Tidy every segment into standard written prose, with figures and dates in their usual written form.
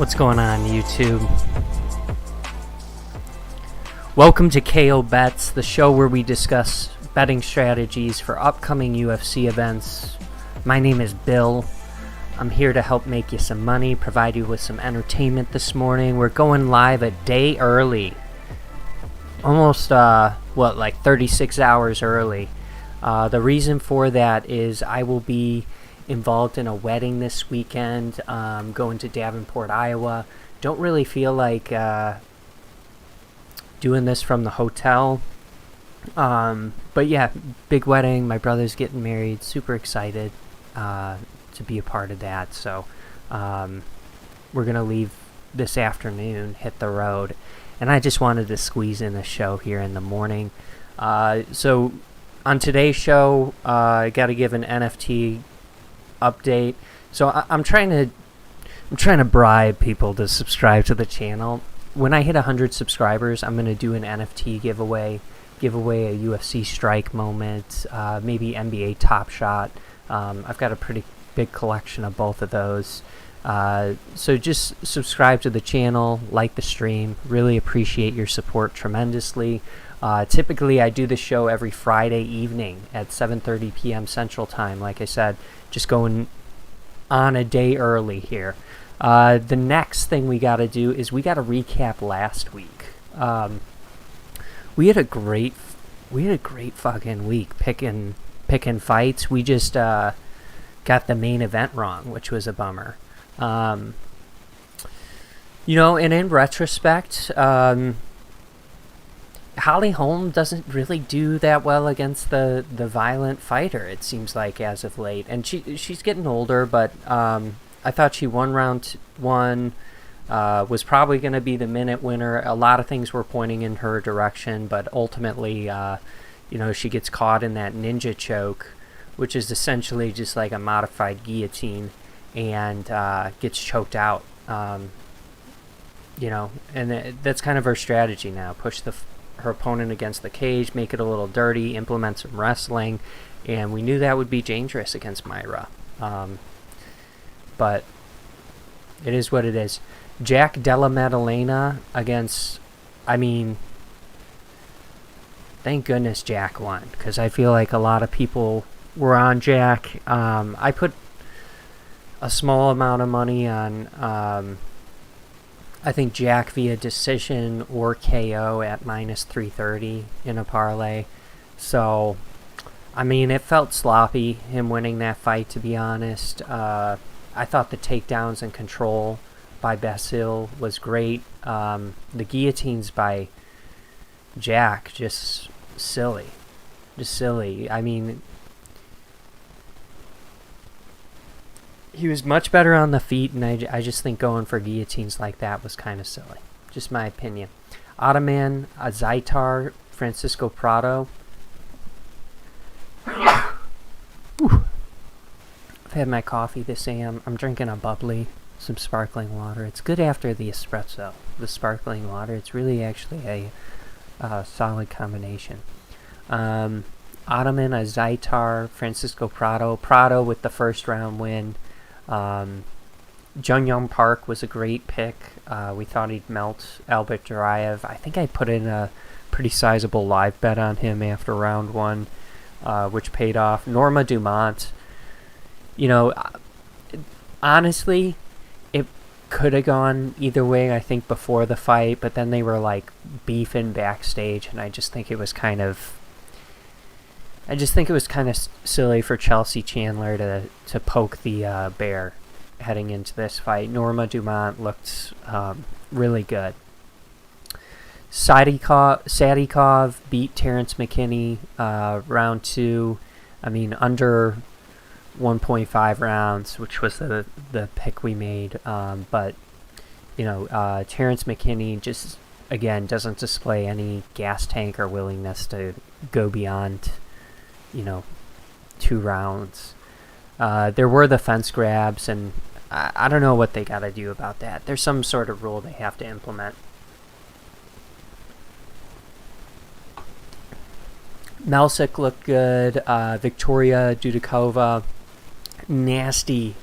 What's going on, YouTube? Welcome to KO Bets, the show where we discuss betting strategies for upcoming UFC events. My name is Bill. I'm here to help make you some money, provide you with some entertainment this morning. We're going live a day early. Almost, 36 hours early. The reason for that is I will be involved in a wedding this weekend, going to Davenport, Iowa. Don't really feel like doing this from the hotel. But yeah, big wedding. My brother's getting married. Super excited to be a part of that. So we're going to leave this afternoon, hit the road. And I just wanted to squeeze in a show here in the morning. So on today's show, I got to give an NFT update. So I'm trying to bribe people to subscribe to the channel. When I hit 100 subscribers, I'm going to do an NFT giveaway a UFC strike moment, maybe NBA Top Shot. I've got a pretty big collection of both of those. So just subscribe to the channel, like the stream. Really appreciate your support tremendously. Typically, I do the show every Friday evening at 7:30 p.m. Central Time. Like I said, just going on a day early here. The next thing we got to do is we got to recap last week. We had a great fucking week picking fights. We just got the main event wrong, which was a bummer. And in retrospect, Holly Holm doesn't really do that well against the violent fighter, it seems like, as of late. And she's getting older, but I thought she won round one, was probably going to be the minute winner. A lot of things were pointing in her direction, but ultimately, she gets caught in that ninja choke, which is essentially just like a modified guillotine, and gets choked out. And that's kind of her strategy now. Push her opponent against the cage, make it a little dirty, implement some wrestling, and we knew that would be dangerous against Myra. But it is what it is. Jack Della Maddalena against, thank goodness Jack won, because I feel like a lot of people were on Jack. I put a small amount of money on, I think Jack via decision or KO at -330 in a parlay. So, it felt sloppy, him winning that fight, to be honest. I thought the takedowns and control by Basil was great. The guillotines by Jack, just silly. He was much better on the feet, and I just think going for guillotines like that was kind of silly. Just my opinion. Ottoman Azaitar, Francisco Prado. I've had my coffee this AM. I'm drinking a bubbly, some sparkling water. It's good after the espresso, the sparkling water. It's really actually a solid combination. Ottoman Azaitar, Francisco Prado with the first round win. Jung Young Park was a great pick. We thought he'd melt Albert Duraev. I think I put in a pretty sizable live bet on him after round one, which paid off. Norma Dumont, honestly, it could have gone either way, I think, before the fight, but then they were like beefing backstage, and I just think it was kind of silly for Chelsea Chandler to poke the bear heading into this fight. Norma Dumont looked really good. Sadikov beat Terrence McKinney round two. Under 1.5 rounds, which was the pick we made. But Terrence McKinney just, again, doesn't display any gas tank or willingness to go beyond 2 rounds. There were the fence grabs, and I don't know what they got to do about that. There's some sort of rule they have to implement. Melsick looked good. Victoria Dudikova, nasty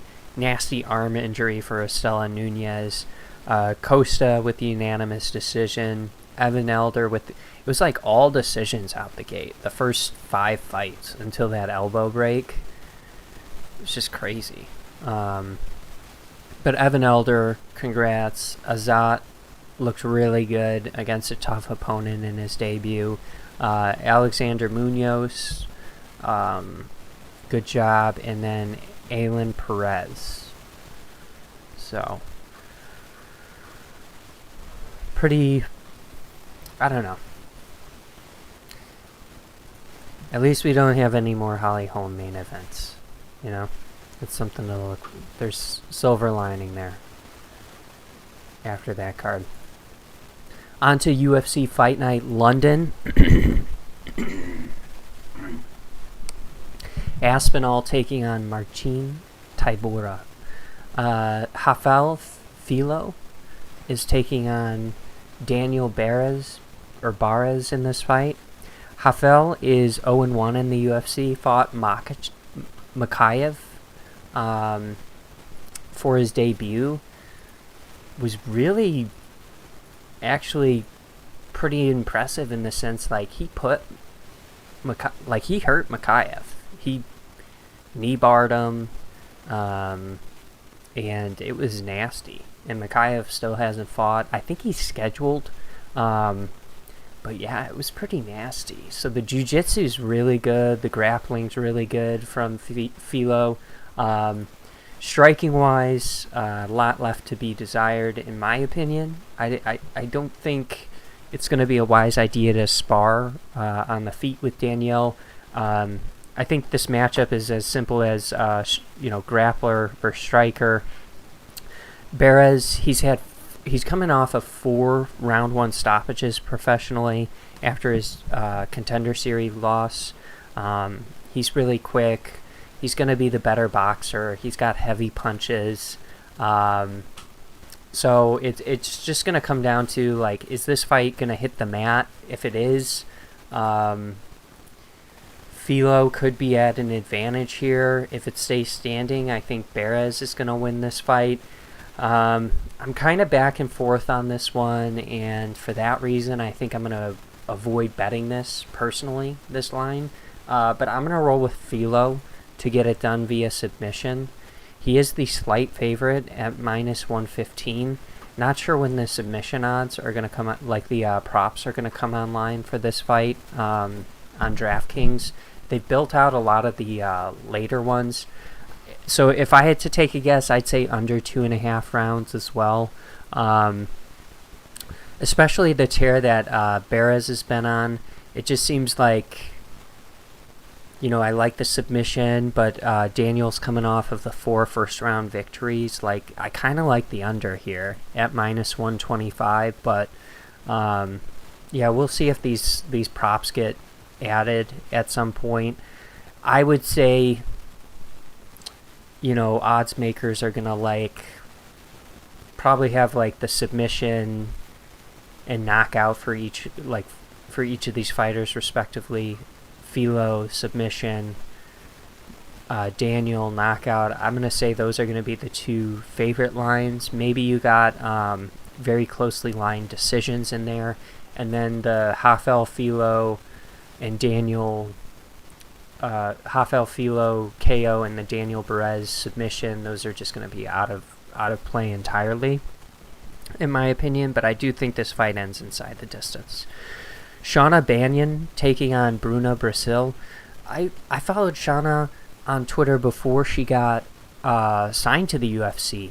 arm injury for Estela Nunez. Costa with the unanimous decision. Evan Elder with it was like all decisions out the gate. The first 5 fights until that elbow break. It's just crazy. But Evan Elder, congrats. Azat looked really good against a tough opponent in his debut. Alexander Munoz, good job. And then Alan Perez. So, pretty, I don't know. At least we don't have any more Holly Holm main events. You know, it's something to look. There's silver lining there. After that card, on to UFC Fight Night London. Aspinall taking on Marcin Tybura. Rafael Filo is taking on Daniel Barez in this fight. Rafael is 0-1 in the UFC. Fought Makayev for his debut. Was really actually pretty impressive in the sense he hurt Makayev. He knee barred him, and it was nasty. And Makayev still hasn't fought. I think he's scheduled. But yeah, it was pretty nasty. So the jiu-jitsu is really good. The grappling's really good from Filo. Striking-wise, a lot left to be desired, in my opinion. I don't think it's going to be a wise idea to spar on the feet with Danielle. I think this matchup is as simple as, grappler versus striker. Barez, he's coming off of 4 round 1 stoppages professionally after his Contender Series loss. He's really quick. He's going to be the better boxer. He's got heavy punches. So it's just going to come down to, is this fight going to hit the mat? If it is, Filo could be at an advantage here. If it stays standing, I think Barez is going to win this fight. I'm kind of back and forth on this one, and for that reason, I think I'm going to avoid betting this personally, this line. But I'm going to roll with Filo to get it done via submission. He is the slight favorite at -115. Not sure when the submission odds are going to come, the props are going to come online for this fight on Draftkings. They've built out a lot of the later ones. So if I had to take a guess, I'd say under 2.5 rounds as well. Especially the tear that Barez has been on. It just seems like, I like the submission, but Daniel's coming off of the 4 first-round victories. I kind of like the under here at -125. But, we'll see if these props get added at some point. I would say, odds makers are going to probably have the submission and knockout for each of these fighters respectively. Filo submission, Daniel knockout. I'm going to say those are going to be the 2 favorite lines. Maybe you got very closely lined decisions in there, and then the Rafael Filo and Daniel Rafael Filo KO and the Daniel Barez submission. Those are just going to be out of play entirely, in my opinion. But I do think this fight ends inside the distance. Shauna Banyan taking on Bruna Brasil. I followed Shauna on Twitter before she got signed to the UFC.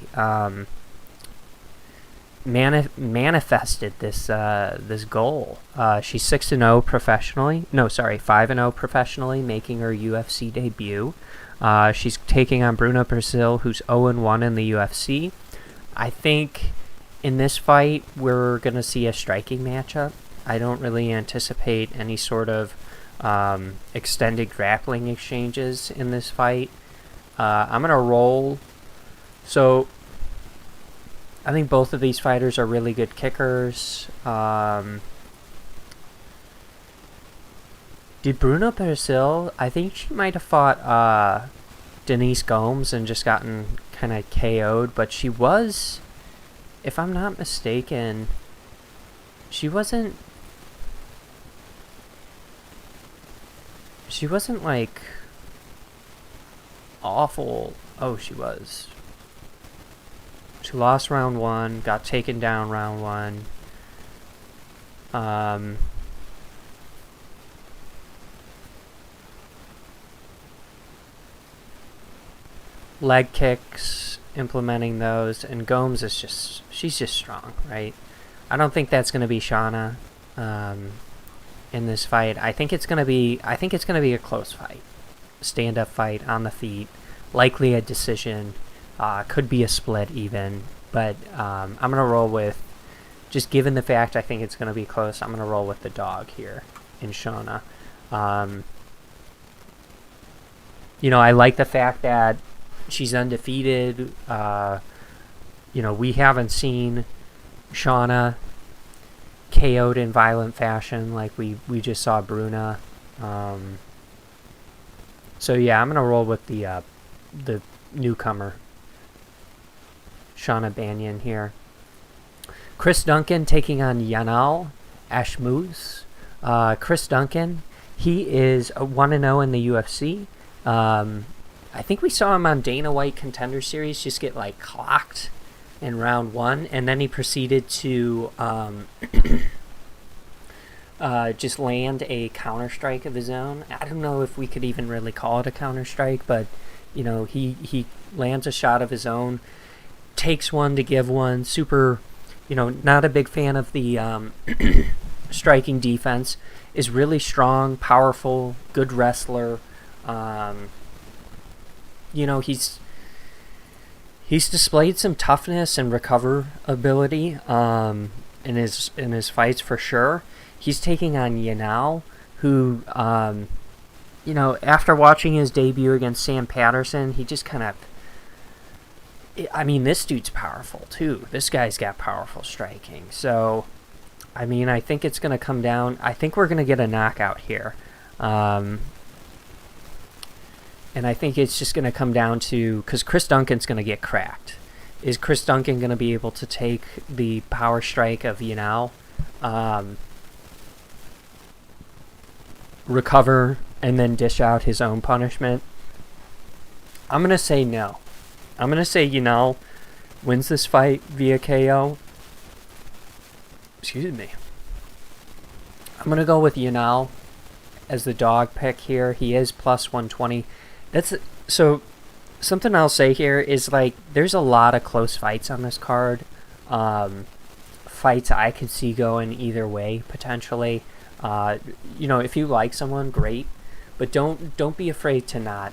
Manifested this goal. She's 6-0 professionally. No, sorry, 5-0 professionally, making her UFC debut. She's taking on Bruna Brasil, who's 0-1 in the UFC. I think in this fight we're gonna see a striking matchup. I don't really anticipate any sort of extended grappling exchanges in this fight. I'm going to roll. So I think both of these fighters are really good kickers. Did Bruna Brasil, I think she might have fought Denise Gomes and just gotten kind of KO'd, but she was if I'm not mistaken, she wasn't like awful. Oh, she was. She lost round 1, got taken down round 1. Leg kicks, implementing those, and Gomes is she's just strong, right? I don't think that's going to be Shauna in this fight. I think it's going to be a close fight. Stand-up fight on the feet, likely a decision, could be a split even, but I'm going to roll with, just given the fact I think it's going to be close, I'm going to roll with the dog here in Shauna. I like the fact that she's undefeated. We haven't seen Shauna KO'd in violent fashion like we just saw Bruna. So yeah, I'm gonna roll with the newcomer, Shauna Banyan here. Chris Duncan taking on Yanal Ashmouz. Chris Duncan, he is 1-0 in the UFC. I think we saw him on Dana White Contender Series just get like clocked in round 1, and then he proceeded to just land a counter strike of his own. I don't know if we could even really call it a counter strike, but he lands a shot of his own, takes one to give one. Super, not a big fan of the striking defense. Is really strong, powerful, good wrestler. He's displayed some toughness and recover ability in his fights for sure. He's taking on Yanal, who after watching his debut against Sam Patterson, he just kind of, this dude's powerful too. This guy's got powerful striking. So I think it's going to come down. I think we're going to get a knockout here. And I think it's just going to come down to, because Chris Duncan's going to get cracked. Is Chris Duncan going to be able to take the power strike of Yanal, recover, and then dish out his own punishment? I'm going to say no. I'm going to say Yanal wins this fight via KO. Excuse me. I'm going to go with Yanal as the dog pick here. He is plus 120. So something I'll say here is, like, there's a lot of close fights on this card. Fights I could see going either way potentially. If you like someone, great, but don't be afraid to not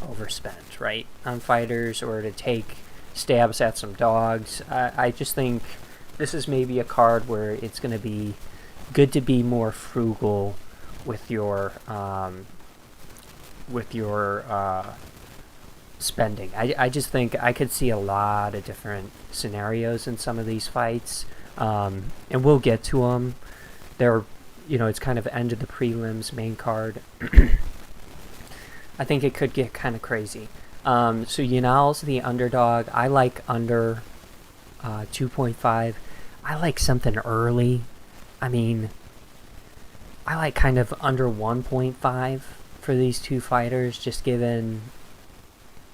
overspend, right, on fighters, or to take stabs at some dogs. I just think this is maybe a card where it's going to be good to be more frugal with your spending. I just think I could see a lot of different scenarios in some of these fights, and we'll get to them. It's kind of end of the prelims, main card. I think it could get kind of crazy. So Yanal's the underdog. I like under 2.5. I like something early. I like kind of under 1.5 for these two fighters, just given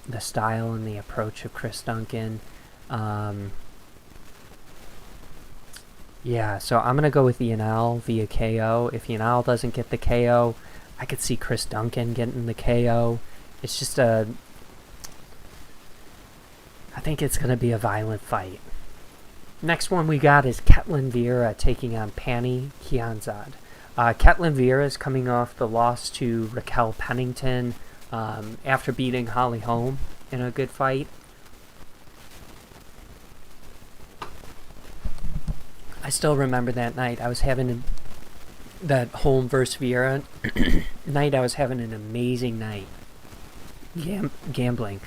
the style and the approach of Chris Duncan. So I'm going to go with Yanal via KO. If Yanal doesn't get the KO, I could see Chris Duncan getting the KO. It's just I think it's going to be a violent fight. Next one we got is Ketlin Vieira taking on Pani Kianzad. Ketlin Vieira is coming off the loss to Raquel Pennington after beating Holly Holm in a good fight. I still remember that night. I was having that Holm versus Vieira night. I was having an amazing night gambling.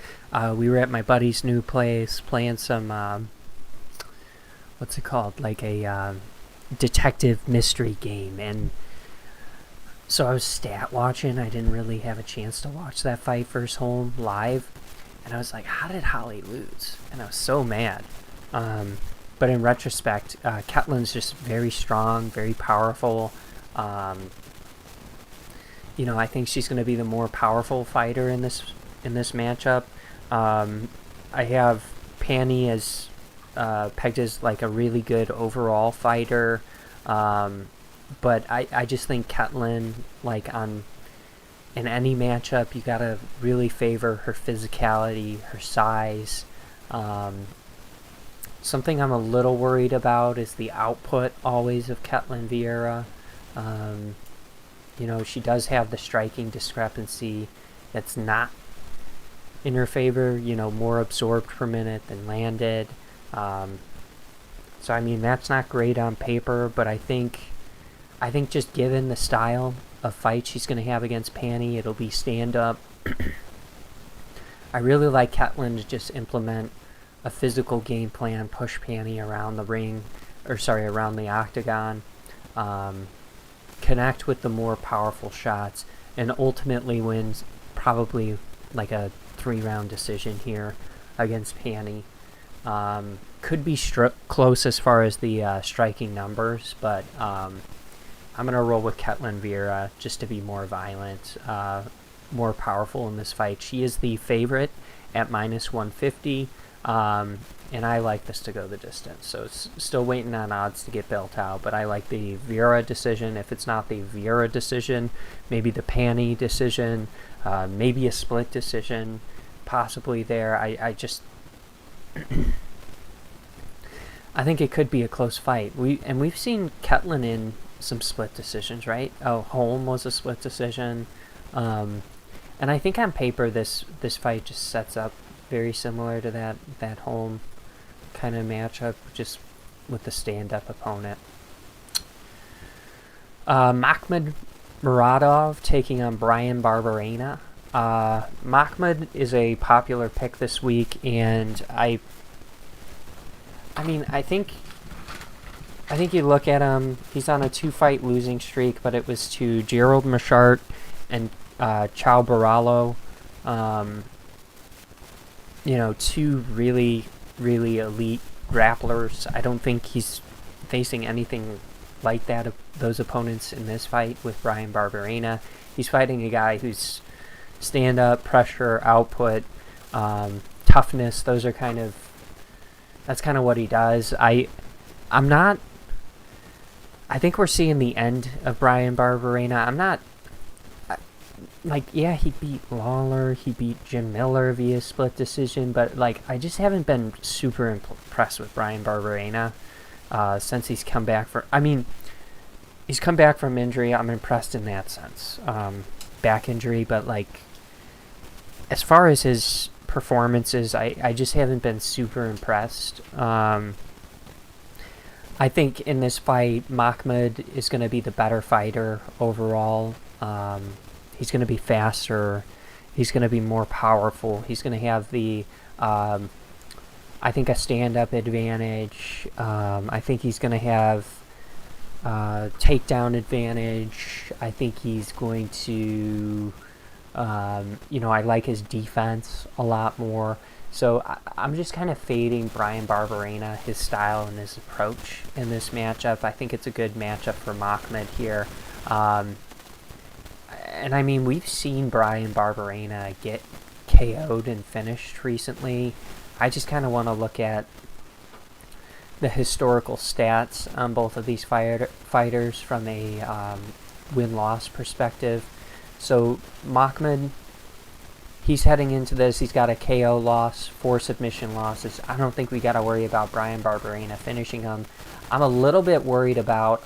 We were at my buddy's new place playing some, what's it called? Like a detective mystery game. And so I was stat watching. I didn't really have a chance to watch that fight versus Holm live. And I was like, how did Holly lose? And I was so mad. but in retrospect, Ketlin's just very strong, very powerful. I think she's going to be the more powerful fighter in this matchup. I have Pani as pegged as like a really good overall fighter, but I just think Ketlin, like in any matchup, you gotta really favor her physicality, her size. Something I'm a little worried about is the output always of Ketlin Vieira. She does have the striking discrepancy that's not in her favor, more absorbed per minute than landed. So I mean, that's not great on paper, but I think just given the style of fight she's going to have against Pani, it'll be stand-up. I really like Ketlin to just implement a physical game plan, push Pani around the ring, around the octagon, connect with the more powerful shots, and ultimately wins probably like a 3-round decision here against Pani. Could be close as far as the striking numbers, but I'm going to roll with Ketlin Vieira just to be more violent, more powerful in this fight. She is the favorite at -150, and I like this to go the distance. So it's still waiting on odds to get built out, but I like the Vieira decision. If it's not the Vieira decision, maybe the Pani decision, maybe a split decision, possibly there. I just... I think it could be a close fight. We've seen Ketlin in some split decisions, right? Oh, Holm was a split decision, and I think on paper this fight just sets up very similar to that Holm kind of matchup, just with the stand-up opponent. Makhmud Muradov taking on Bryan Barberena. Makhmud is a popular pick this week, and I think you look at him, he's on a 2-fight losing streak, but it was to Gerald Machart and Chao Barallo. Two really, really elite grapplers. I don't think he's facing anything like that of those opponents in this fight with Bryan Barberena. He's fighting a guy who's stand-up, pressure, output, toughness. That's kind of what he does. I think we're seeing the end of Bryan Barberena. He beat Lawler, he beat Jim Miller via split decision, but I just haven't been super impressed with Bryan Barberena since he's come back he's come back from injury. I'm impressed in that sense, back injury, but as far as his performances, I just haven't been super impressed. I think in this fight, Makhmud is going to be the better fighter overall. He's going to be faster. He's going to be more powerful. He's going to have the, I think, a stand-up advantage. I think he's going to have takedown advantage. I think he's going to, I like his defense a lot more. So I'm just kind of fading Bryan Barberena, his style and his approach in this matchup. I think it's a good matchup for Makhmud here. And I mean, we've seen Bryan Barberena get KO'd and finished recently. I just kind of want to look at the historical stats on both of these fighters from a win-loss perspective. So Makhmud, he's heading into this. He's got a KO loss, 4 submission losses. I don't think we got to worry about Bryan Barberena finishing him. I'm a little bit worried about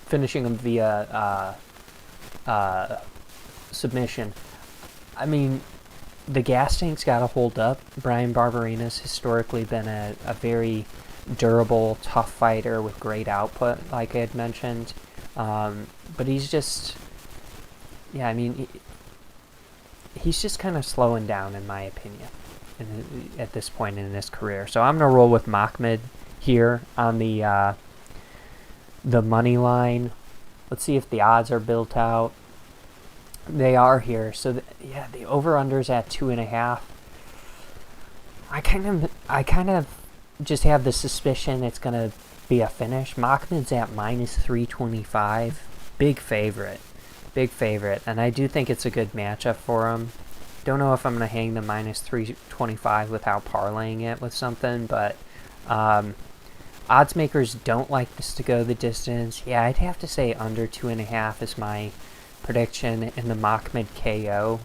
finishing him via submission. I mean, the gas tank's got to hold up. Bryan Barberena's historically been a very durable, tough fighter with great output, like I had mentioned. But he's just, he's just kind of slowing down, in my opinion, at this point in his career. So I'm going to roll with Makhmud here on the money line. Let's see if the odds are built out. They are here. So the over-under's at 2.5. I kind of just have the suspicion it's going to be a finish. Machmad's at minus 325. Big favorite. Big favorite. And I do think it's a good matchup for him. Don't know if I'm going to hang the minus 325 without parlaying it with something, but odds makers don't like this to go the distance. Yeah, I'd have to say under 2.5 is my prediction, and the Machmad KO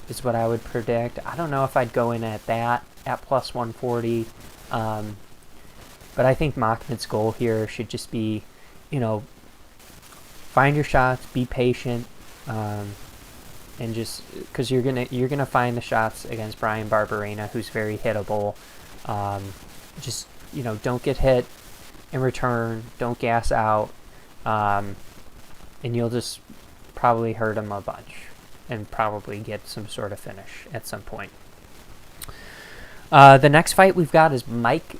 is what I would predict. I don't know if I'd go in at that at plus 140, but I think Machmad's goal here should just be, find your shots, be patient, and just because you're gonna find the shots against Brian Barberena, who's very hittable. Just don't get hit in return, don't gas out, and you'll just probably hurt him a bunch and probably get some sort of finish at some point. The next fight we've got is Michael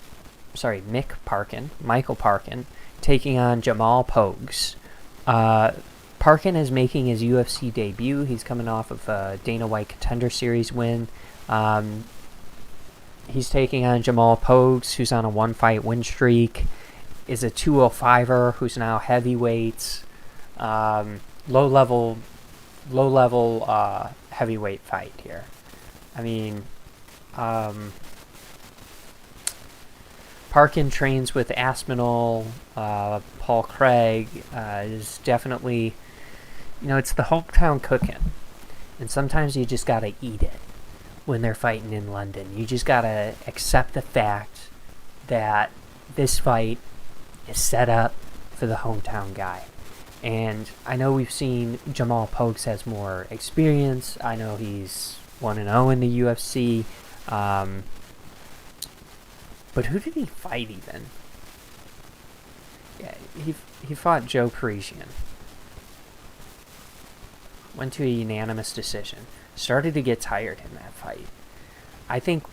Parkin taking on Jamal Pogues. Parkin is making his UFC debut. He's coming off of a Dana White Contender Series win. He's taking on Jamal Pogues, who's on a 1-fight win streak, is a 205er who's now heavyweight, low level heavyweight fight here. I mean, Parkin trains with Aspinall. Paul Craig is definitely, it's the hometown cooking. And sometimes you just got to eat it when they're fighting in London. You just got to accept the fact that this fight is set up for the hometown guy. And I know we've seen Jamal Pogues has more experience. I know he's 1-0 in the UFC. But who did he fight even? Yeah, he fought Joe Parisian. Went to a unanimous decision. Started to get tired in that fight. I think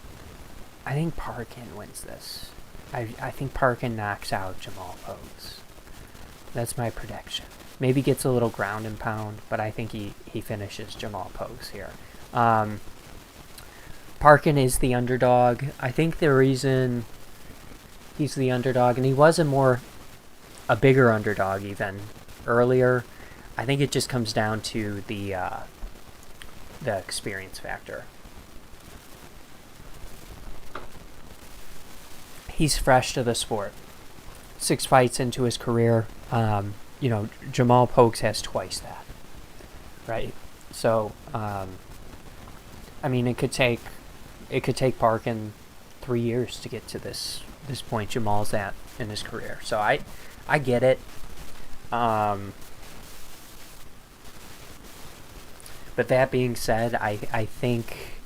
Parkin wins this. I think Parkin knocks out Jamal Pogues. That's my prediction. Maybe gets a little ground and pound, but I think he finishes Jamal Pogues here. Parkin is the underdog. I think the reason he's the underdog, and he was a bigger underdog even earlier, I think it just comes down to the experience factor. He's fresh to the sport. 6 fights into his career. Jamal Pogues has twice that. Right? So, it could take Parkin 3 years to get to this point Jamal's at in his career. So I get it. But that being said, I think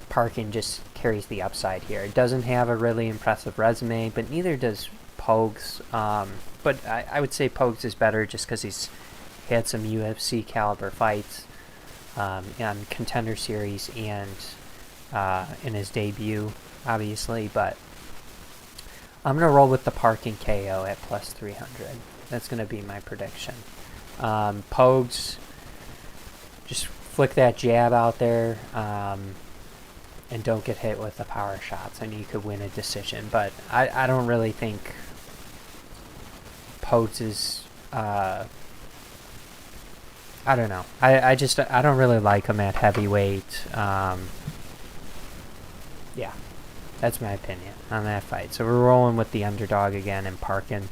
Parkin just carries the upside here. It doesn't have a really impressive resume, but neither does Pogues. But I would say Pogues is better just because he's had some UFC caliber fights on Contender Series and in his debut, obviously. But I'm going to roll with the Parkin KO at plus 300. That's going to be my prediction. Pogues, just flick that jab out there and don't get hit with the power shots, and you could win a decision. But I don't really think Pogues is... I don't know. I don't really like him at heavyweight. Yeah, that's my opinion on that fight. So we're rolling with the underdog again in Parkin.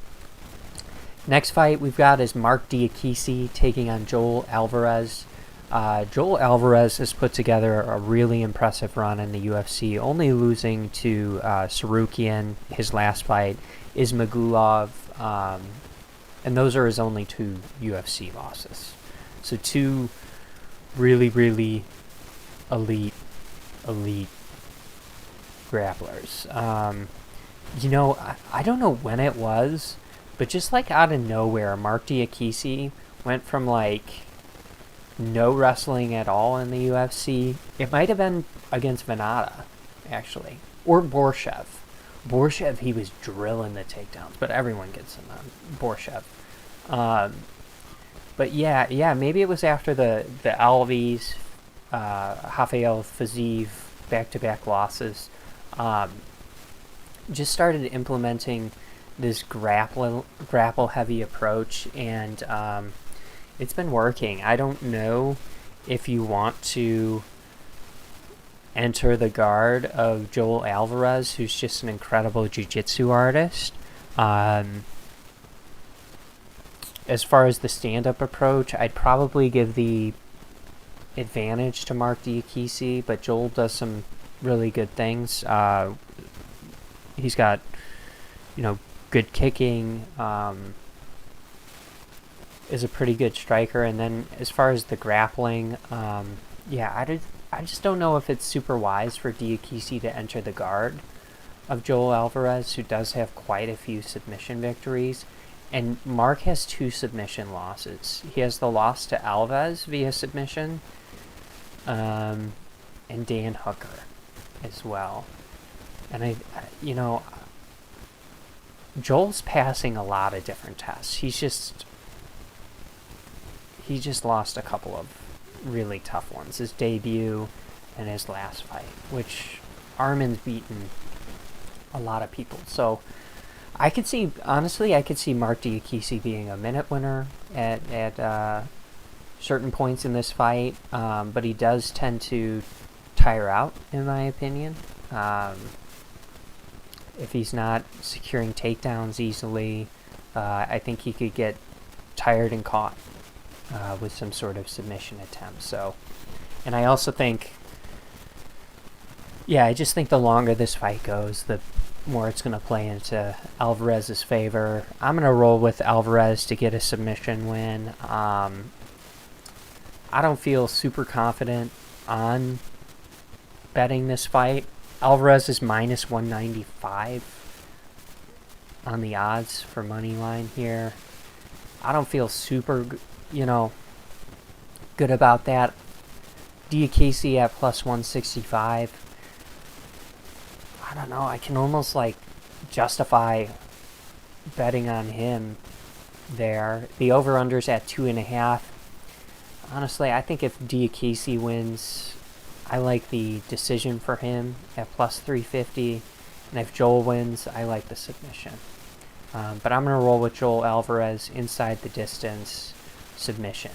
Next fight we've got is Mark Diakisi taking on Joel Alvarez. Joel Alvarez has put together a really impressive run in the UFC, only losing to Sarukian. His last fight is Magulov, and those are his only 2 UFC losses. So 2 really, really elite grapplers. I don't know when it was, but just like out of nowhere, Mark Diakisi went from no wrestling at all in the UFC. It might have been against Venata, actually, or Borshev. Borshev, he was drilling the takedowns, but everyone gets them on Borshev. But yeah, maybe it was after the Alves, Rafael Fiziev back-to-back losses. just started implementing this grapple heavy approach, and it's been working. I don't know if you want to enter the guard of Joel Alvarez, who's just an incredible jiu-jitsu artist. As far as the stand-up approach, I'd probably give the advantage to Mark Diakisi, but Joel does some really good things. He's got, good kicking, is a pretty good striker, and then as far as the grappling, I just don't know if it's super wise for Diakisi to enter the guard of Joel Alvarez, who does have quite a few submission victories. And Mark has 2 submission losses. He has the loss to Alves via submission, and Dan Hooker as well. And Joel's passing a lot of different tests. He just lost a couple of really tough ones. His debut and his last fight, which Armin's beaten a lot of people. So I could see Mark Diakisi being a minute winner at certain points in this fight, but he does tend to tire out, in my opinion. If he's not securing takedowns easily, I think he could get tired and caught with some sort of submission attempt. So, and I also think, I just think the longer this fight goes, the more it's going to play into Alvarez's favor. I'm going to roll with Alvarez to get a submission win. I don't feel super confident on betting this fight. Alvarez is minus 195 on the odds for money line here. I don't feel super, good about that. Diakisi at plus 165. I don't know. I can almost justify betting on him there. The over-under's at 2.5. Honestly, I think if Diakisi wins, I like the decision for him at plus 350. And if Joel wins, I like the submission. But I'm going to roll with Joel Alvarez inside the distance submission.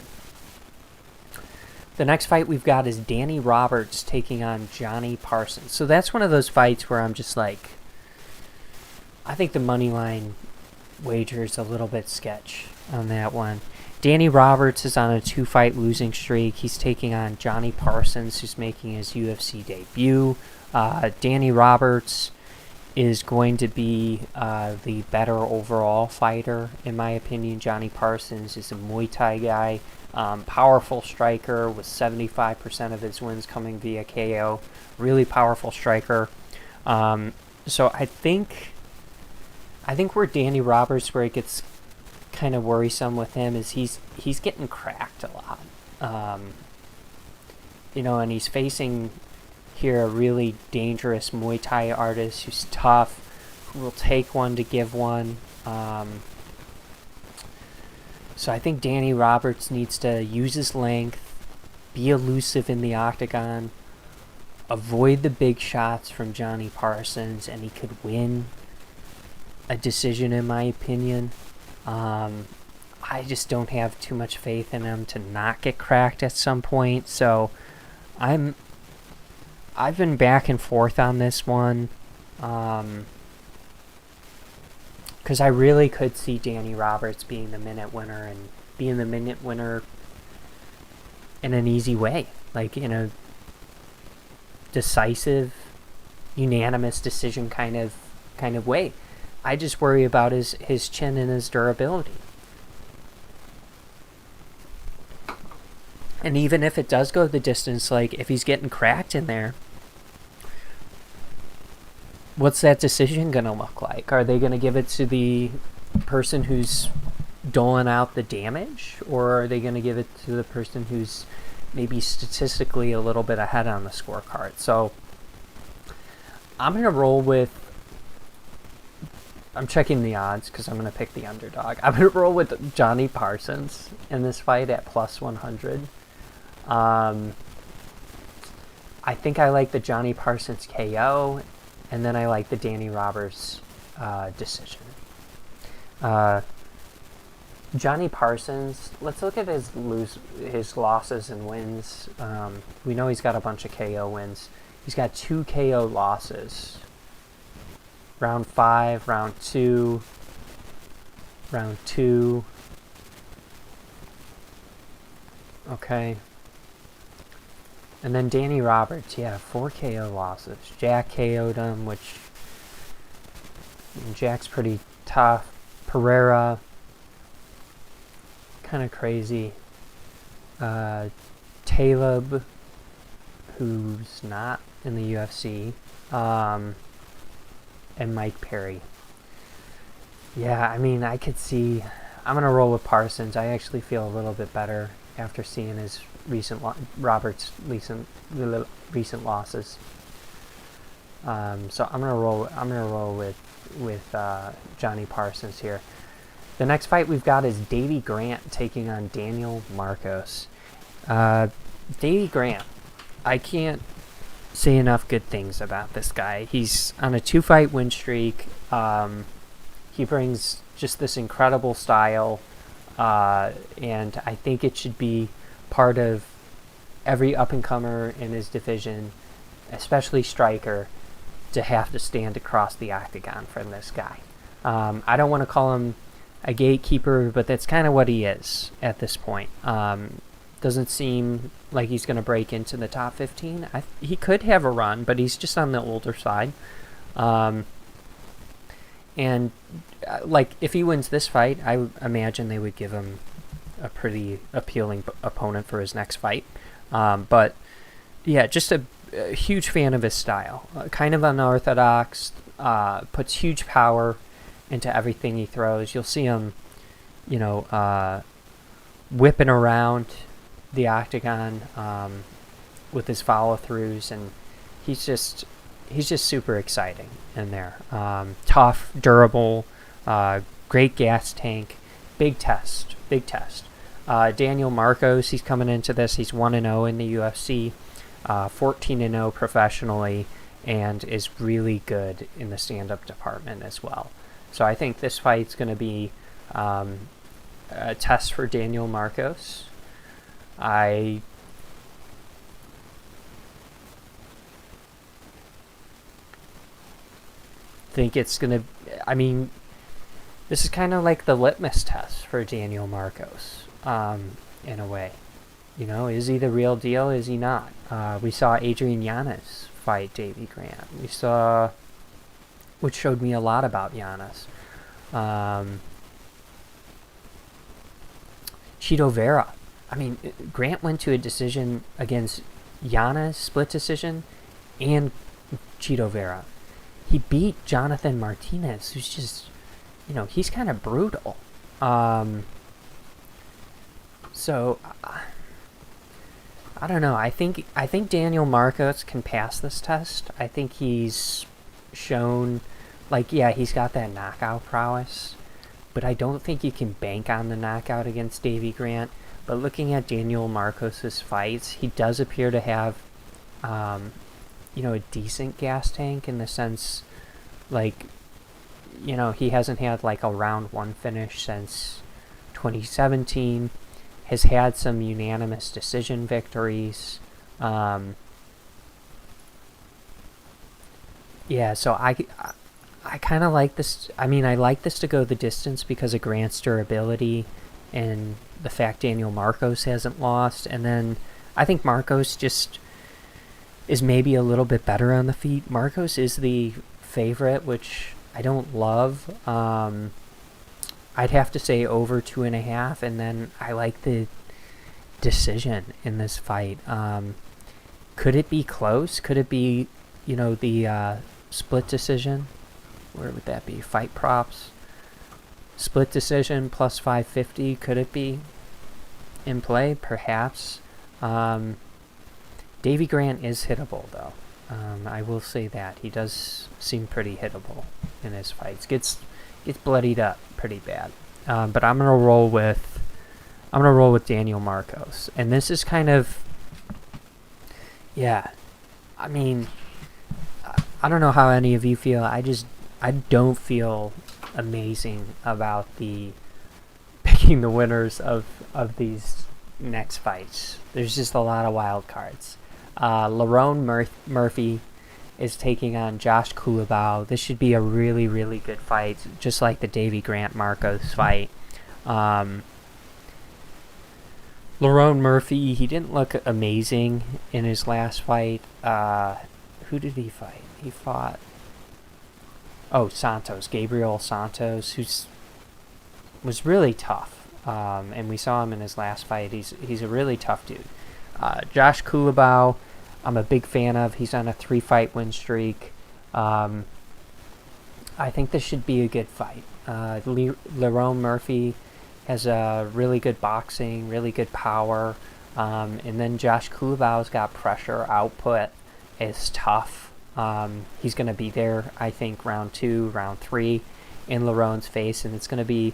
The next fight we've got is Danny Roberts taking on Johnny Parsons. So that's one of those fights where I'm just I think the money line wager is a little bit sketch on that one. Danny Roberts is on a 2-fight losing streak. He's taking on Johnny Parsons, who's making his UFC debut. Danny Roberts is going to be the better overall fighter, in my opinion. Johnny Parsons is a Muay Thai guy, powerful striker with 75% of his wins coming via KO. Really powerful striker. So I think where Danny Roberts, where it gets kind of worrisome with him, is he's getting cracked a lot. And he's facing here a really dangerous Muay Thai artist who's tough, who will take one to give one. So I think Danny Roberts needs to use his length, be elusive in the octagon, avoid the big shots from Johnny Parsons, and he could win a decision, in my opinion. I just don't have too much faith in him to not get cracked at some point. So I've been back and forth on this one, because I really could see Danny Roberts being the minute winner, and being the minute winner in an easy way, in a decisive, unanimous decision kind of way. I just worry about his chin and his durability. And even if it does go the distance, if he's getting cracked in there, what's that decision going to look like? Are they going to give it to the person who's doling out the damage? Or are they going to give it to the person who's maybe statistically a little bit ahead on the scorecard? So I'm going to roll with... I'm checking the odds because I'm going to pick the underdog. I'm going to roll with Johnny Parsons in this fight at plus 100. I think I like the Johnny Parsons KO. And then I like the Danny Roberts decision. Johnny Parsons, let's look at his losses and wins. We know he's got a bunch of KO wins. He's got 2 KO losses. Round 5, round 2, round 2. Okay. And then Danny Roberts, 4 KO losses. Jack KO'd him, which Jack's pretty tough. Pereira, kind of crazy. Taleb, who's not in the UFC, and Mike Perry. Yeah, I mean, I could see. I'm gonna roll with Parsons. I actually feel a little bit better after seeing his Roberts' recent losses. So I'm gonna roll with Johnny Parsons here. The next fight we've got is Davey Grant taking on Daniel Marcos. Davey Grant, I can't say enough good things about this guy. He's on a 2-fight win streak. He brings just this incredible style, and I think it should be part of every up-and-comer in his division, especially striker, to have to stand across the octagon from this guy. I don't want to call him a gatekeeper, but that's kind of what he is at this point. Doesn't seem like he's going to break into the top 15. He could have a run, but he's just on the older side. And if he wins this fight, I imagine they would give him a pretty appealing opponent for his next fight. But yeah, just a huge fan of his style. Kind of unorthodox, puts huge power into everything he throws. You'll see him, whipping around the octagon with his follow-throughs, and he's just super exciting in there. Tough, durable, great gas tank, big test. Daniel Marcos, he's coming into this. He's 1-0 in the UFC, 14-0 professionally, and is really good in the stand-up department as well. So I think this fight's going to be a test for Daniel Marcos. I think it's going to... this is kind of like the litmus test for Daniel Marcos, in a way. Is he the real deal? Is he not? We saw Adrian Yanez fight Davey Grant. Which showed me a lot about Yanez. Chito Vera. Grant went to a decision against Yanez, split decision, and Chito Vera. He beat Jonathan Martinez, who's just, he's kind of brutal. So, I don't know. I think Daniel Marcos can pass this test. I think he's shown, he's got that knockout prowess, but I don't think you can bank on the knockout against Davey Grant. But looking at Daniel Marcos's fights, he does appear to have, a decent gas tank in the sense, he hasn't had a round 1 finish since 2017. Has had some unanimous decision victories. So I kind of like this. I like this to go the distance because of Grant's durability and the fact Daniel Marcos hasn't lost. And then I think Marcos just is maybe a little bit better on the feet. Marcos is the favorite, which I don't love. I'd have to say over 2.5, and then I like the decision in this fight. Could it be close? Could it be, the split decision? Where would that be? Fight props. Split decision plus 550. Could it be in play? Perhaps. Davey Grant is hittable, though. I will say that. He does seem pretty hittable in his fights. Gets bloodied up pretty bad. But I'm gonna roll with Daniel Marcos. And this is kind of, I don't know how any of you feel. I don't feel amazing about the picking the winners of these next fights. There's just a lot of wild cards. Lerone Murphy is taking on Josh Kulabau. This should be a really, really good fight, just like the Davy Grant Marcos fight. Lerone Murphy, he didn't look amazing in his last fight. Who did he fight? He fought... Oh, Santos. Gabriel Santos, who was really tough. And we saw him in his last fight. He's a really tough dude. Josh Kulabau, I'm a big fan of. He's on a 3-fight win streak. I think this should be a good fight. Lerone Murphy has a really good boxing, really good power. And then Josh Kulabau's got pressure, output, is tough. He's going to be there, I think, round 2, round 3 in Lerone's face, and it's going to be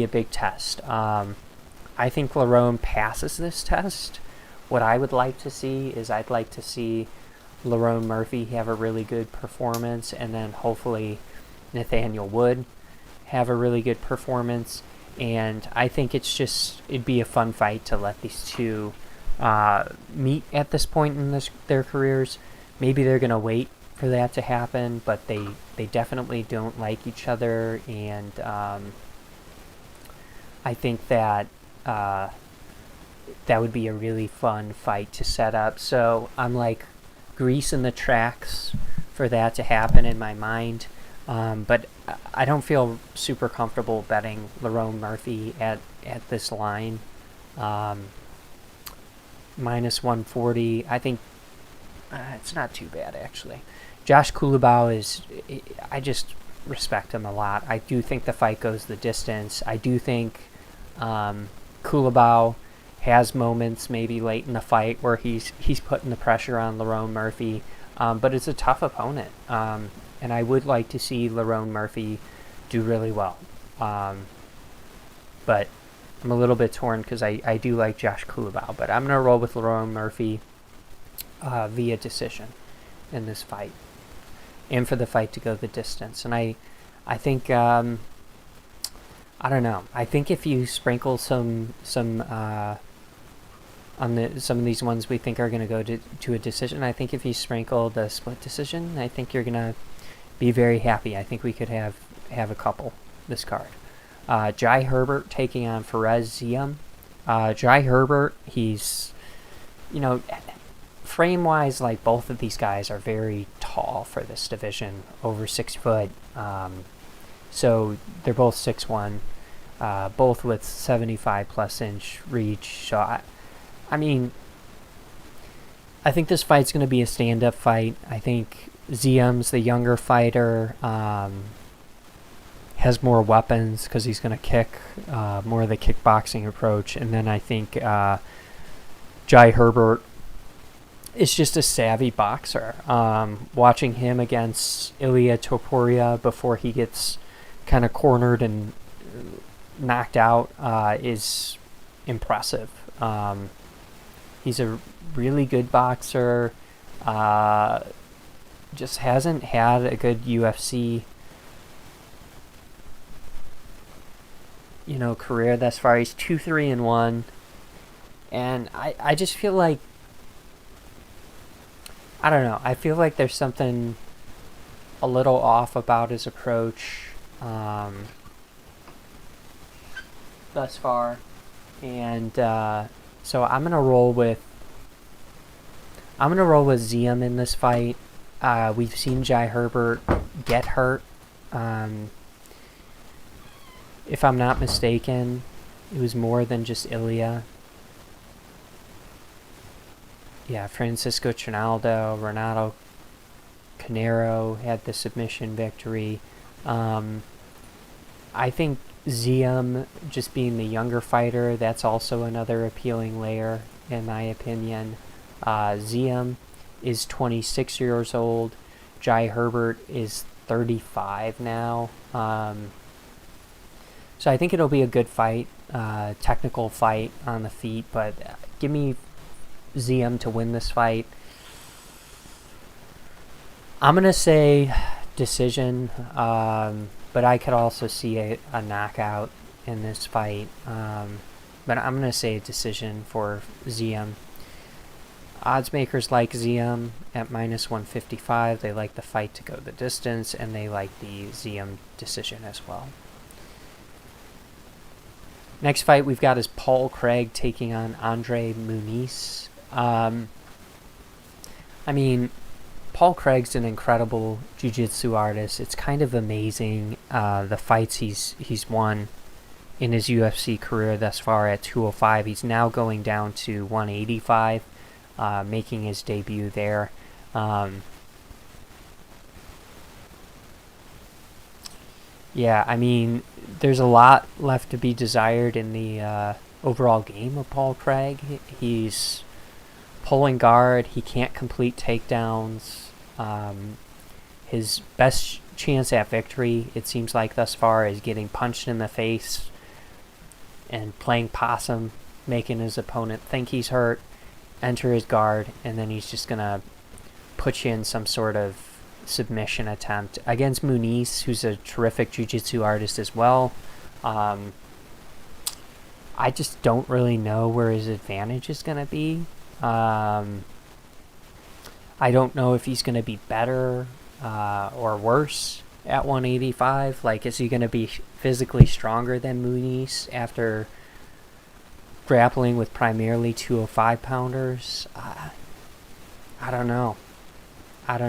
a big test. I think Lerone passes this test. What I would like to see is I'd like to see Lerone Murphy have a really good performance, and then hopefully Nathaniel Wood have a really good performance. And I think it'd be a fun fight to let these two meet at this point in their careers. Maybe they're going to wait for that to happen, but they definitely don't like each other, and I think that that would be a really fun fight to set up. So I'm like greasing the tracks for that to happen in my mind. But I don't feel super comfortable betting Lerone Murphy at this line. Minus 140. I think it's not too bad, actually. Josh Kulabau I just respect him a lot. I do think the fight goes the distance. I do think Kulabau has moments maybe late in the fight where he's putting the pressure on Lerone Murphy, but it's a tough opponent. And I would like to see Lerone Murphy do really well. But I'm a little bit torn because I do like Josh Kulabau. But I'm going to roll with Lerone Murphy via decision in this fight. And for the fight to go the distance. And I think, I don't know. I think if you sprinkle some on some of these ones we think are going to go to a decision, I think if you sprinkle the split decision, I think you're going to be very happy. I think we could have a couple this card. Jai Herbert taking on Fares Ziam. Jai Herbert, he's, frame-wise, like both of these guys are very tall for this division, over 6 foot. So they're both 6'1", both with 75-plus inch reach. So I mean, I think this fight's going to be a stand-up fight. I think Ziam's the younger fighter, has more weapons because he's going to kick, more of the kickboxing approach. And then I think Jai Herbert is just a savvy boxer. Watching him against Ilia Topuria before he gets kind of cornered and knocked out is impressive. He's a really good boxer. Just hasn't had a good UFC, career thus far. He's 2-3-1, and I just feel like, I don't know. I feel like there's something a little off about his approach thus far, and so I'm gonna roll with Ziam in this fight. We've seen Jai Herbert get hurt. If I'm not mistaken, it was more than just Ilia. Yeah, Francisco Trinaldo, Renato Canero had the submission victory. I think Ziam, just being the younger fighter, that's also another appealing layer, in my opinion. Ziam is 26 years old. Jai Herbert is 35 now. So I think it'll be a good fight, technical fight on the feet, but give me Ziam to win this fight. I'm going to say decision, but I could also see a knockout in this fight. But I'm going to say decision for Ziam. Odds makers like Ziam at minus 155. They like the fight to go the distance, and they like the Ziam decision as well. Next fight we've got is Paul Craig taking on Andre Muniz. I mean, Paul Craig's an incredible jiu-jitsu artist. It's kind of amazing the fights he's won in his UFC career thus far at 205. He's now going down to 185, making his debut there. Yeah, I mean, there's a lot left to be desired in the overall game of Paul Craig. He's pulling guard. He can't complete takedowns. His best chance at victory, it seems like thus far, is getting punched in the face and playing possum, making his opponent think he's hurt, enter his guard, and then he's just going to put you in some sort of submission attempt against Muniz, who's a terrific jiu-jitsu artist as well. I just don't really know where his advantage is going to be. I don't know if he's going to be better or worse at 185. Like, is he going to be physically stronger than Muniz after grappling with primarily 205 pounders? I don't know. I'm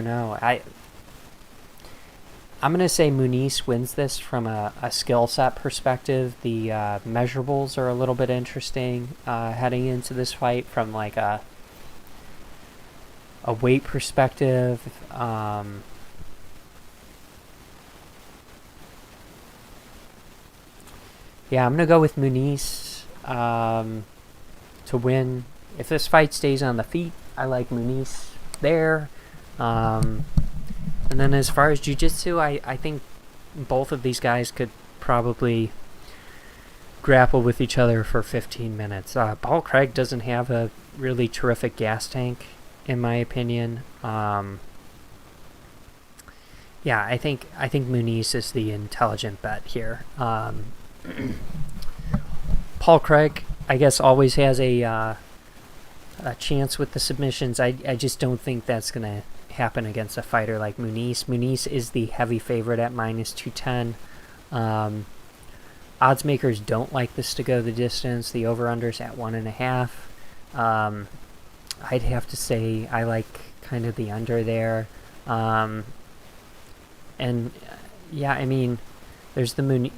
going to say Muniz wins this from a skill set perspective. The measurables are a little bit interesting heading into this fight from like a weight perspective. Yeah, I'm going to go with Muniz to win. If this fight stays on the feet, I like Muniz there. And then as far as jiu-jitsu, I think both of these guys could probably grapple with each other for 15 minutes. Paul Craig doesn't have a really terrific gas tank, in my opinion. Yeah, I think Muniz is the intelligent bet here. Paul Craig, I guess, always has a chance with the submissions. I just don't think that's going to happen against a fighter like Muniz. Muniz is the heavy favorite at minus 210. Odds makers don't like this to go the distance. The over-under's at 1.5. I'd have to say I like kind of the under there. And yeah, I mean, there's the Muniz.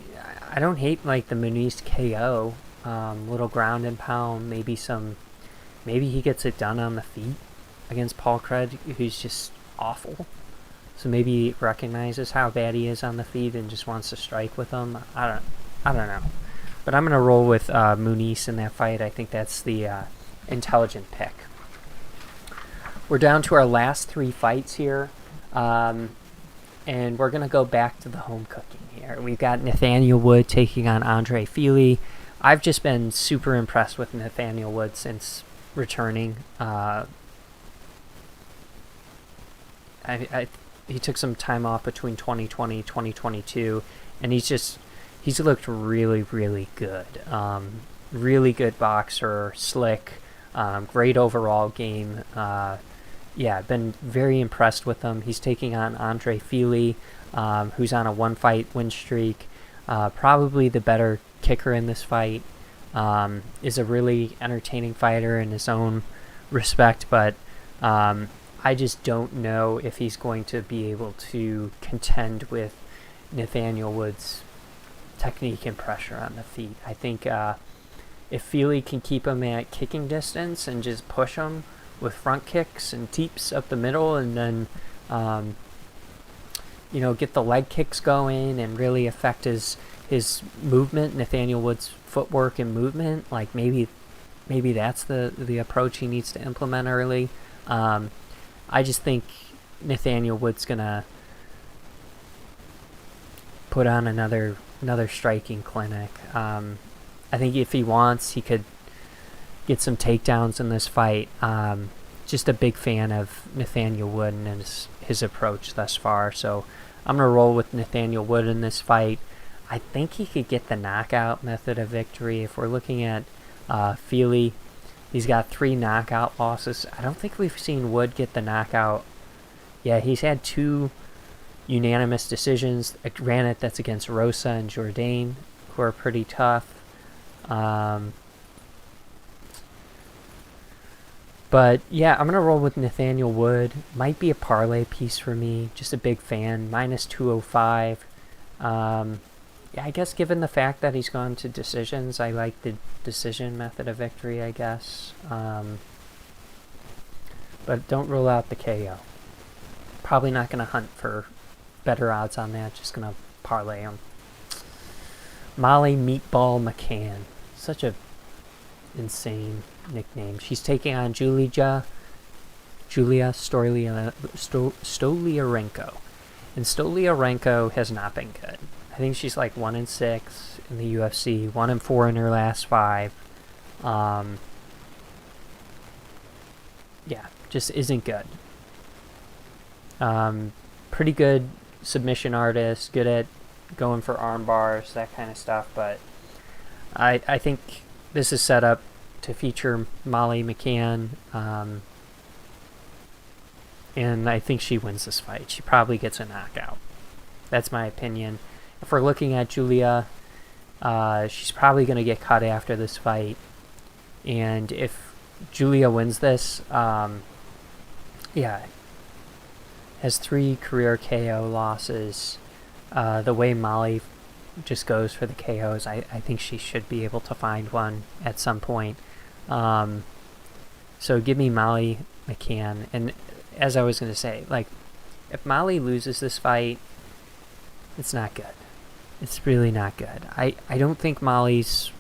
I don't hate like the Muniz KO. Little ground and pound, maybe he gets it done on the feet against Paul Craig, who's just awful. So maybe he recognizes how bad he is on the feet and just wants to strike with him. I don't know. But I'm going to roll with Muniz in that fight. I think that's the intelligent pick. We're down to our last three fights here. And we're going to go back to the home cooking here. We've got Nathaniel Wood taking on Andre Fili. I've just been super impressed with Nathaniel Wood since returning. He took some time off between 2020 and 2022, and he's looked really, really good. Really good boxer, slick, great overall game. Yeah, I've been very impressed with him. He's taking on Andre Fili, who's on a one-fight win streak. Probably the better kicker in this fight. Is a really entertaining fighter in his own respect, but I just don't know if he's going to be able to contend with Nathaniel Wood's technique and pressure on the feet. I think if Fili can keep him at kicking distance and just push him with front kicks and teeps up the middle, and then get the leg kicks going and really affect his movement, Nathaniel Wood's footwork and movement, like maybe that's the approach he needs to implement early. I just think Nathaniel Wood's gonna put on another striking clinic. I think if he wants, he could get some takedowns in this fight. just a big fan of Nathaniel Wood and his approach thus far. So I'm going to roll with Nathaniel Wood in this fight. I think he could get the knockout method of victory. If we're looking at Feely, he's got 3 knockout losses. I don't think we've seen Wood get the knockout. Yeah, he's had 2 unanimous decisions. Granted, that's against Rosa and Jourdain, who are pretty tough. But yeah, I'm going to roll with Nathaniel Wood. Might be a parlay piece for me. Just a big fan. Minus 205. Yeah, I guess given the fact that he's gone to decisions, I like the decision method of victory, I guess. But don't rule out the KO. Probably not going to hunt for better odds on that. Just going to parlay him. Molly Meatball McCann. Such a insane nickname. She's taking on Julia Stoliarenko. And Stoliarenko has not been good. I think she's like 1-6 in the UFC, 1-4 in her last 5. Yeah, just isn't good. Pretty good submission artist, good at going for arm bars, that kind of stuff. But I think this is set up to feature Molly McCann. And I think she wins this fight. She probably gets a knockout. That's my opinion. If we're looking at Julia, she's probably going to get cut after this fight. And if Julia wins this, yeah, has 3 career KO losses. The way Molly just goes for the KOs, I think she should be able to find one at some point. So give me Molly McCann. And as I was going to say, like, if Molly loses this fight, it's not good. It's really not good. I don't think Molly's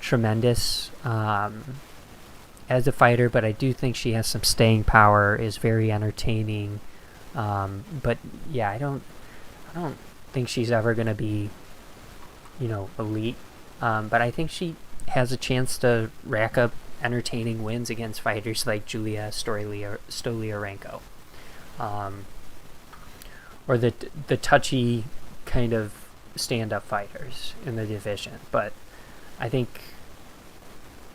tremendous as a fighter, but I do think she has some staying power, is very entertaining. But yeah, I don't think she's ever going to be, elite. But I think she has a chance to rack up entertaining wins against fighters like Julia Stoliarenko, or the touchy kind of stand-up fighters in the division. But I think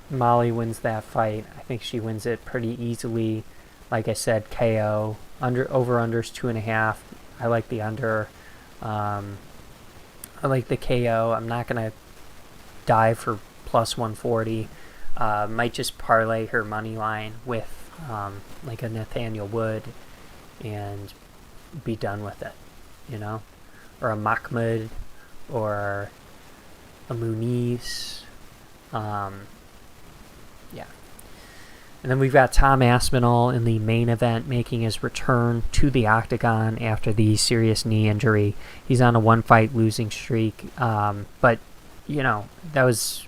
Molly wins that fight. I think she wins it pretty easily. Like I said, KO. Over-under's 2.5. I like the under. I like the KO. I'm not going to dive for plus 140. Might just parlay her money line with like a Nathaniel Wood and be done with it, or a Mahmoud or a Muniz. Yeah. And then we've got Tom Aspinall in the main event, making his return to the octagon after the serious knee injury. He's on a 1-fight losing streak, but that was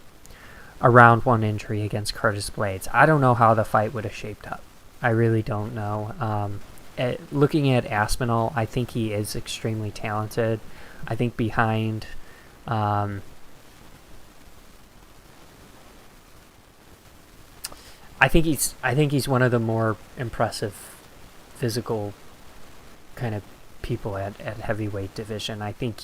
a round 1 injury against Curtis Blades. I don't know how the fight would have shaped up. I really don't know. Looking at Aspinall, I think he is extremely talented. I think behind I think he's one of the more impressive physical kind of people at heavyweight division. I think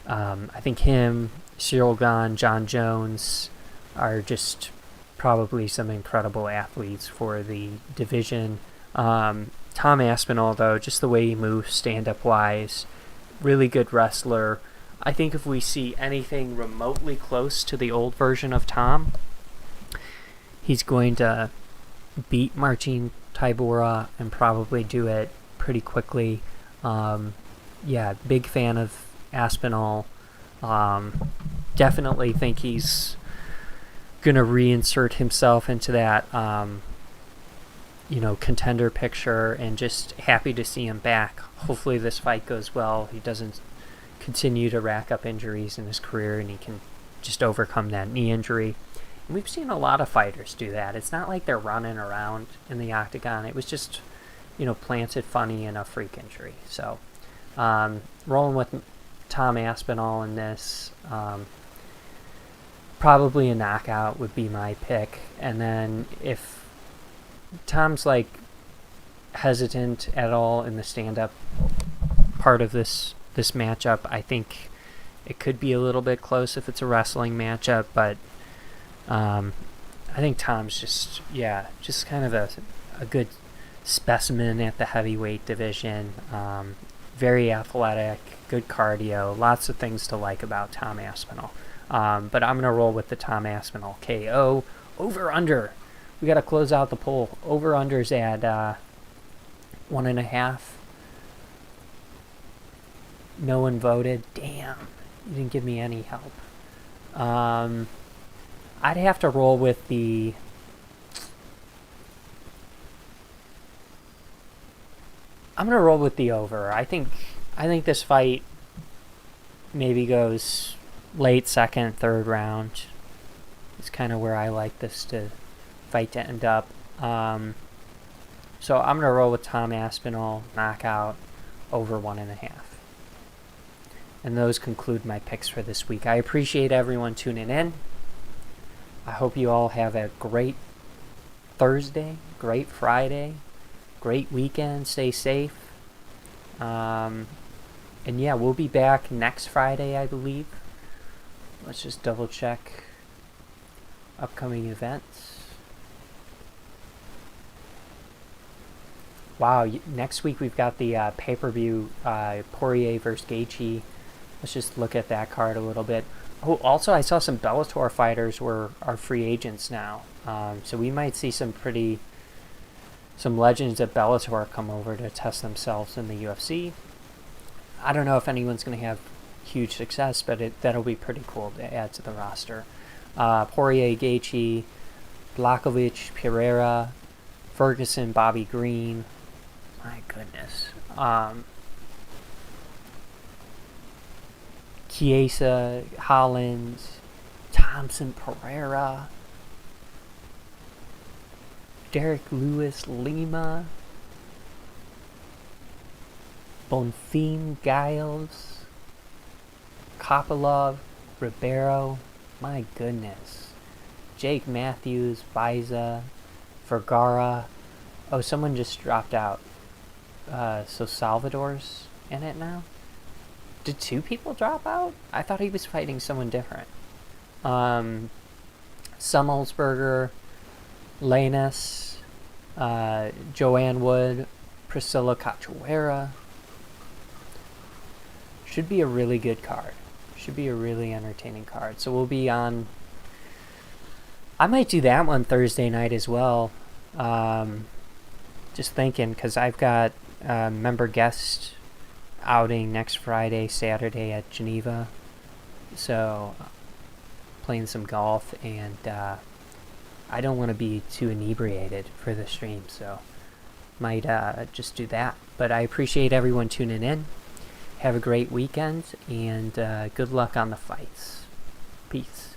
him, Cyril Gane, John Jones are just probably some incredible athletes for the division. Tom Aspinall, though, just the way he moves stand-up wise, really good wrestler. I think if we see anything remotely close to the old version of Tom, he's going to beat Marcin Tybura and probably do it pretty quickly. Yeah, big fan of Aspinall. Definitely think he's going to reinsert himself into that, contender picture, and just happy to see him back. Hopefully this fight goes well. He doesn't continue to rack up injuries in his career, and he can just overcome that knee injury. And we've seen a lot of fighters do that. It's not like they're running around in the octagon. It was just, planted funny in a freak injury. So, rolling with Tom Aspinall in this. Probably a knockout would be my pick. And then if Tom's like hesitant at all in the stand-up part of this matchup. I think it could be a little bit close if it's a wrestling matchup, but I think Tom's just kind of a good specimen at the heavyweight division. Very athletic, good cardio, lots of things to like about Tom Aspinall. But I'm going to roll with the Tom Aspinall KO. Over under. We got to close out the poll. Over under's at 1.5. No one voted. Damn. You didn't give me any help. I'd have to roll with the... I'm going to roll with the over. I think this fight maybe goes late second, third round. It's kind of where I like this fight to end up. So I'm going to roll with Tom Aspinall, knockout, over 1.5. And those conclude my picks for this week. I appreciate everyone tuning in. I hope you all have a great Thursday, great Friday, great weekend. Stay safe. And yeah, we'll be back next Friday, I believe. Let's just double check upcoming events. Wow, next week we've got the pay-per-view Poirier versus Gaethje. Let's just look at that card a little bit. Oh, also I saw some Bellator fighters are free agents now. So we might see some legends at Bellator come over to test themselves in the UFC. I don't know if anyone's going to have huge success, but that'll be pretty cool to add to the roster. Poirier, Gaethje, Blachowicz, Pereira, Ferguson, Bobby Green. My goodness. Chiesa, Hollins, Thompson, Pereira, Derek Lewis, Lima, Bonfim, Giles, Kopilov, Ribeiro. My goodness. Jake Matthews, Biza, Vergara. Oh, someone just dropped out. So Salvador's in it now? Did 2 people drop out? I thought he was fighting someone different. Summelsberger, Lanus, Joanne Wood, Priscilla Cachoeira. Should be a really good card. Should be a really entertaining card. So we'll be on... I might do that one Thursday night as well. Just thinking, because I've got a member guest outing next Friday, Saturday at Geneva. So playing some golf, and I don't want to be too inebriated for the stream, so might just do that. But I appreciate everyone tuning in. Have a great weekend, and good luck on the fights. Peace.